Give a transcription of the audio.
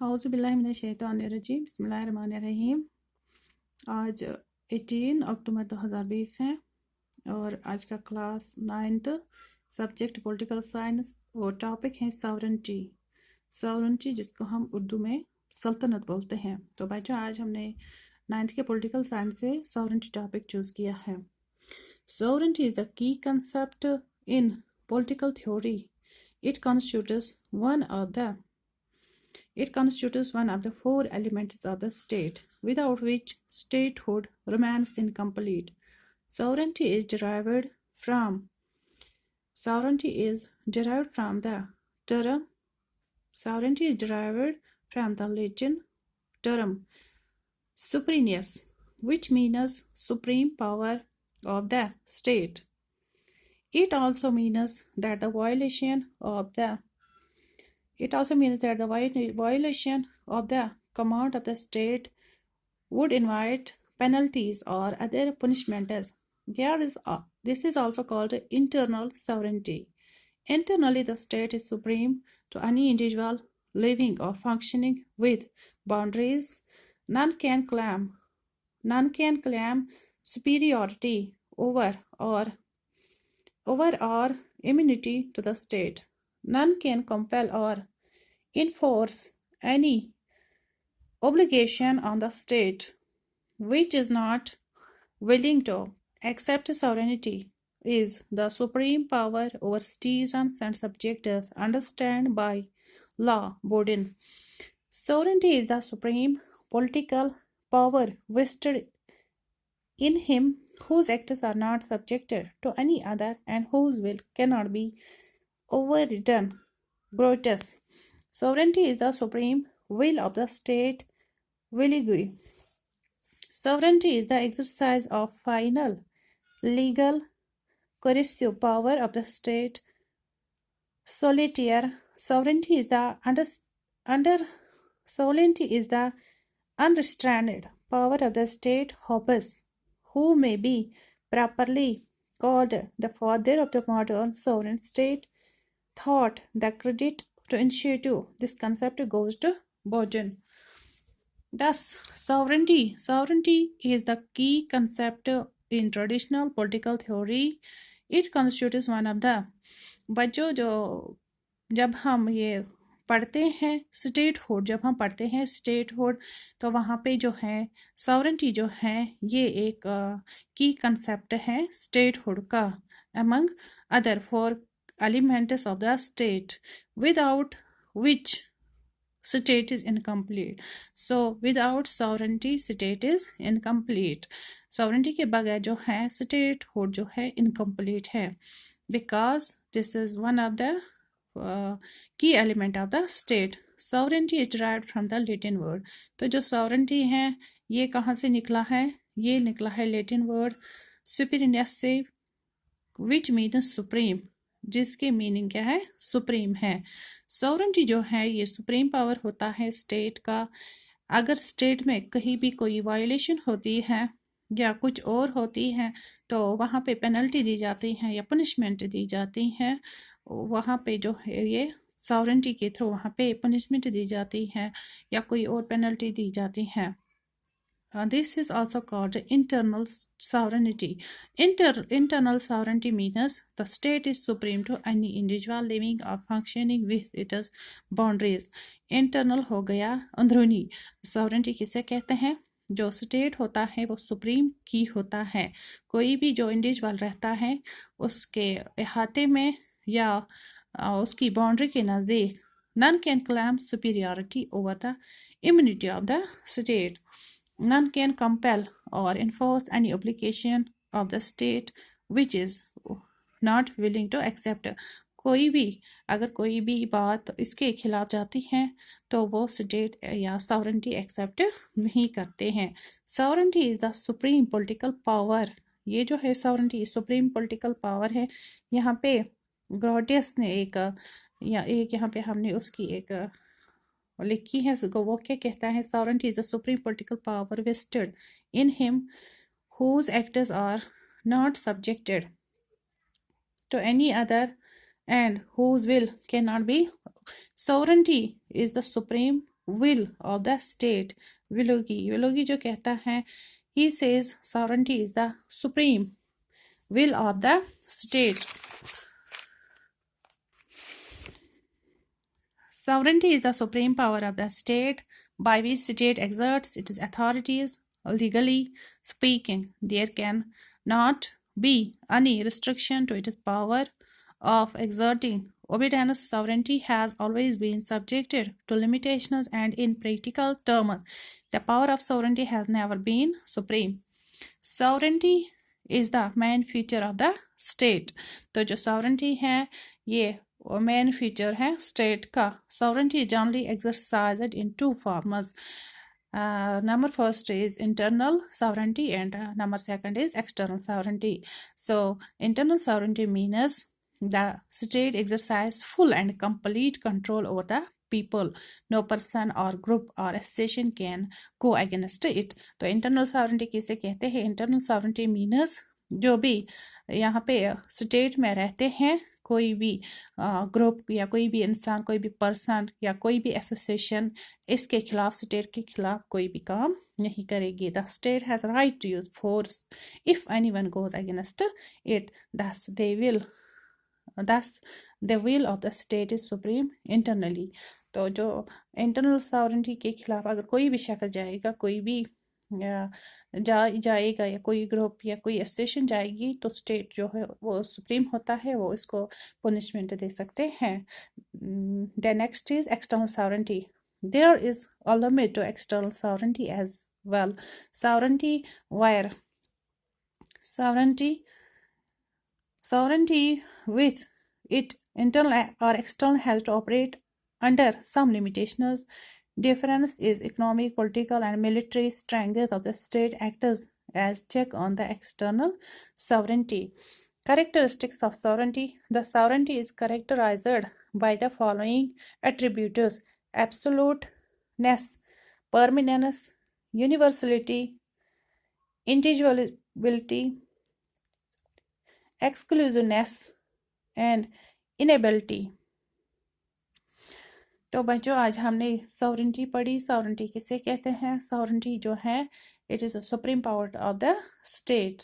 औज़ुबिल्लाहिमिनश्शैतानिर्रजीम बिस्मिल्लाहिर्रहमानिर्रहीम। आज 18 अक्टूबर 2020 है और आज का class 9th subject political science और टॉपिक है सॉवरेंटी। सॉवरेंटी जिसको हम उर्दू में सल्तनत बोलते हैं। तो बच्चों आज हमने 9th के पॉलिटिकल साइंस से सॉवरेंटी टॉपिक चूज़ किया है। Sovereignty is the key concept in political theory. It constitutes one of the four elements of the state, without which statehood remains incomplete. Sovereignty is derived from the Latin term supremacy, which means supreme power of the state. It also means that the violation of the command of the state would invite penalties or other punishments. This is also called internal sovereignty. Internally, the state is supreme to any individual living or functioning with boundaries. None can claim superiority over or immunity to the state. None can compel or enforce any obligation on the state which is not willing to accept sovereignty is the supreme power over citizens and subjects understood by law. Borden. Sovereignty is the supreme political power vested in him whose acts are not subjected to any other and whose will cannot be overridden. Grotius. Sovereignty is the supreme will of the state. Willigui. Sovereignty is the exercise of final, legal, coercive power of the state. Solitaire. Sovereignty is the unrestrained power of the state. Hobbes, who may be properly called the father of the modern sovereign state, thought the credit to initiative. This concept goes to Borden. Thus, sovereignty is the key concept in traditional political theory. It constitutes one of the बच्चों जो जब हम ये पढ़ते हैं statehood तो वहाँ पे जो है सॉवरेंटी जो है ये एक की कंसेप्ट है स्टेटहुड का among other four elements of the state, without which state is incomplete. So without sovereignty state is incomplete. Sovereignty के बगैर जो है statehood जो है incomplete है, because this is one of the key element of the state. Sovereignty is derived from the Latin word. तो जो sovereignty है ये कहाँ से निकला है? ये निकला है Latin word superiorness से, which means supreme, जिसके मीनिंग क्या है? सुप्रीम है. सॉवरेंटी जो है ये सुप्रीम पावर होता है स्टेट का. अगर स्टेट में कहीं भी कोई वायलेशन होती है या कुछ और होती है तो वहाँ पे पेनल्टी दी जाती है या पनिशमेंट दी जाती है. वहाँ पे जो है ये सॉवरेंटी के थ्रू वहाँ पे पनिशमेंट दी जाती है या कोई और पेनल्टी दी जाती है. This is also called internal sovereignty. Internal sovereignty means the state is supreme to any individual living or functioning with its boundaries. Internal हो गया अंदरूनी. Sovereignty किसे कहते हैं? जो स्टेट होता है वो सुप्रीम की होता है. कोई भी जो इंडिविजुअल रहता है उसके अहाते में या उसकी बाउंड्री के नज़दीक none can claim superiority over the immunity of the state. None can compel or enforce any obligation of the state which is not willing to accept. कोई भी अगर कोई भी बात इसके खिलाफ जाती है तो वो स्टेट या सॉवरेंटी एक्सेप्ट नहीं करते हैं. Sovereignty is the supreme political power. ये जो है सॉवरेंटी सुप्रीम पॉलिटिकल पावर है. यहाँ पे ग्रोटियस ने एक यहाँ पे हमने उसकी एक लिखी है. वो क्या कहता है? Sovereignty is the supreme political power vested in him whose acts are not subjected to any other and whose will cannot be. Sovereignty is the supreme will of the state. Vilogi जो कहता है, he says sovereignty is the supreme will of the state. Sovereignty is the supreme power of the state by which state exerts its authorities. Legally speaking, there can not be any restriction to its power of exerting obedience. Sovereignty has always been subjected to limitations, and in practical terms, the power of sovereignty has never been supreme. Sovereignty is the main feature of the state. तो जो sovereignty है ये main feature है state का. Sovereignty is generally exercised in two forms. Number first is internal sovereignty, and number second is external sovereignty. So internal sovereignty means the state exercise full and complete control over the people. No person or group or association can go against it. तो internal sovereignty किसे कहते हैं? Internal sovereignty means जो भी यहाँ पे state में रहते हैं, कोई भी ग्रुप या कोई भी इंसान, कोई भी पर्सन या कोई भी एसोसिएशन इसके खिलाफ, स्टेट के खिलाफ कोई भी काम नहीं करेगी. The state has right to use force if anyone goes against it. Thus, the will of the state is supreme internally. तो जो इंटरनल सॉवरेंटी के खिलाफ अगर कोई भी शख्स जाएगा, कोई भी जाएगा या कोई ग्रुप या कोई एसोसिएशन जाएगी, तो स्टेट जो है वो सुप्रीम होता है, वो इसको पनिशमेंट दे सकते हैं. The next is external sovereignty. There is a limit to external sovereignty as well. Sovereignty with it internal or external has to operate under some limitations. Difference is economic, political, and military strength of the state acts as check on the external sovereignty. Characteristics of sovereignty. The sovereignty is characterized by the following attributes: absoluteness, permanence, universality, individuality, exclusiveness, and inability. तो बच्चों आज हमने sovereignty पढ़ी. Sovereignty किसे कहते हैं? Sovereignty जो है it is a supreme power of the state.